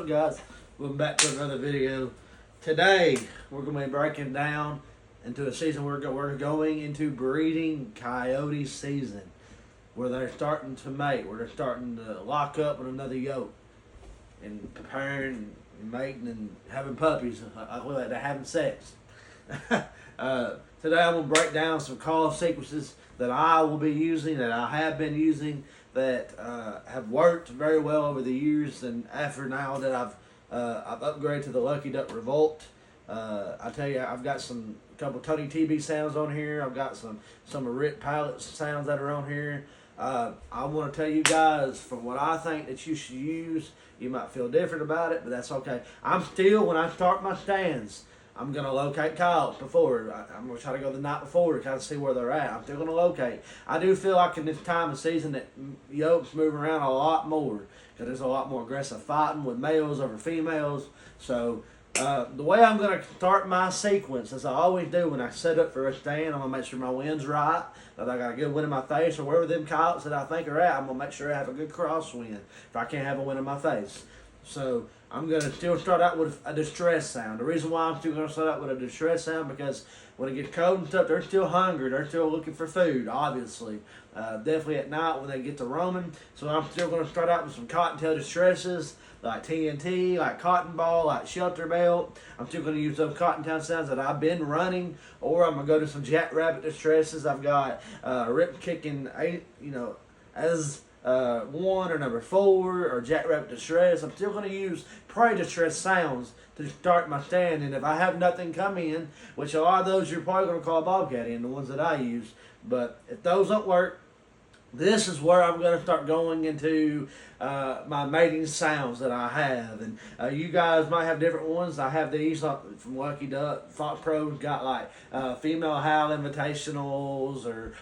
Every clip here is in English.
up, guys? Welcome back to another video. Today we're going to be breaking down into a season we're going into breeding coyote season, where they're starting to mate, where they're starting to lock up with another yoke and preparing and mating and having puppies. They're having sex. Today I'm going to break down some call sequences that I will be using, that I have been using, that have worked very well over the years, and after now that I've upgraded to the Lucky Duck Revolt. I tell you, I've got a couple Tony TB sounds on here. I've got some of Rip Pallet sounds that are on here. I want to tell you guys from what I think that you should use. You might feel different about it, but that's okay. When I start my stands, I'm going to locate coyotes before. I'm going to try to go the night before to kind of see where they're at. I'm still going to locate. I do feel like in this time of season that yokes move around a lot more, because there's a lot more aggressive fighting with males over females. So the way I'm going to start my sequence, as I always do when I set up for a stand, I'm going to make sure my wind's right, that I got a good wind in my face, or wherever them coyotes that I think are at, I'm going to make sure I have a good crosswind if I can't have a wind in my face. So I'm going to still start out with a distress sound. The reason why I'm still going to start out with a distress sound, because when it gets cold and stuff, they're still hungry. They're still looking for food, obviously. Definitely at night when they get to roaming. So I'm still going to start out with some cottontail distresses, like TNT, like cotton ball, like shelter belt. I'm still going to use those cottontail sounds that I've been running, or I'm going to go to some jackrabbit distresses. I've got rip kicking, as 1 or number 4 or jackrabbit distress. I'm still going to use prey distress sounds to start my stand, and if I have nothing come in, which a lot of those you're probably going to call a bobcat in, the ones that I use, but if those don't work, this is where I'm going to start going into my mating sounds that I have. And you guys might have different ones. I have these from Lucky Duck. Fox Pro's got like female howl invitationals, or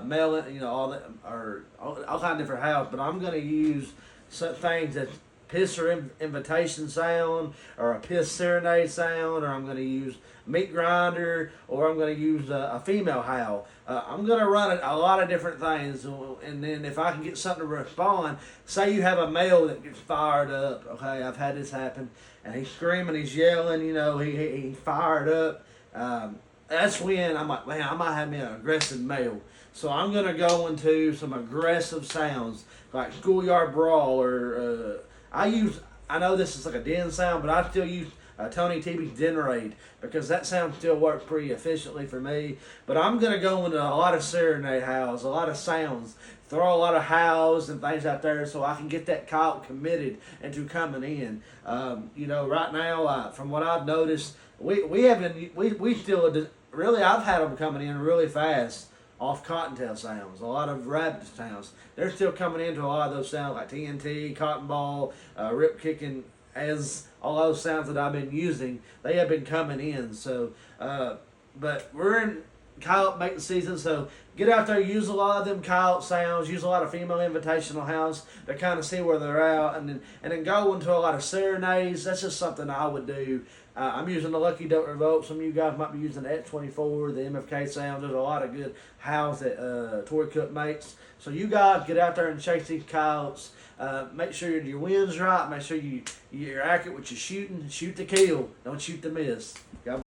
male, all that, or all kind of different howls. But I'm going to use some things that pisser invitation sound, or a piss serenade sound, or I'm going to use meat grinder, or I'm going to use a female howl. I'm going to run a lot of different things, and then if I can get something to respond, say you have a male that gets fired up, okay, I've had this happen, and he's screaming, he's yelling, he's fired up, that's when I'm like, man, I might have me an aggressive male. So I'm going to go into some aggressive sounds, like schoolyard brawl, or I know this is like a den sound, but I still use Tony TB's Den Raid, because that sound still works pretty efficiently for me. But I'm going to go into a lot of serenade howls, a lot of sounds, throw a lot of howls and things out there so I can get that coyote committed into coming in. Right now, from what I've noticed, we still, really, I've had them coming in really fast off cottontail sounds, a lot of rabbit sounds. They're still coming into a lot of those sounds like TNT, cotton ball, rip kicking, as all those sounds that I've been using, they have been coming in. So, but we're in coyote mating season, so get out there, use a lot of them coyote sounds, use a lot of female invitational hounds to kind of see where they're at, and then go into a lot of serenades. That's just something I would do. I'm using the Lucky Duck Revolt. Some of you guys might be using the X24, the MFK sounds. There's a lot of good howls that Tory Cook makes. So you guys get out there and chase these coyotes. Make sure your wind's right. Make sure you're accurate with your shooting. Shoot to kill. Don't shoot to miss.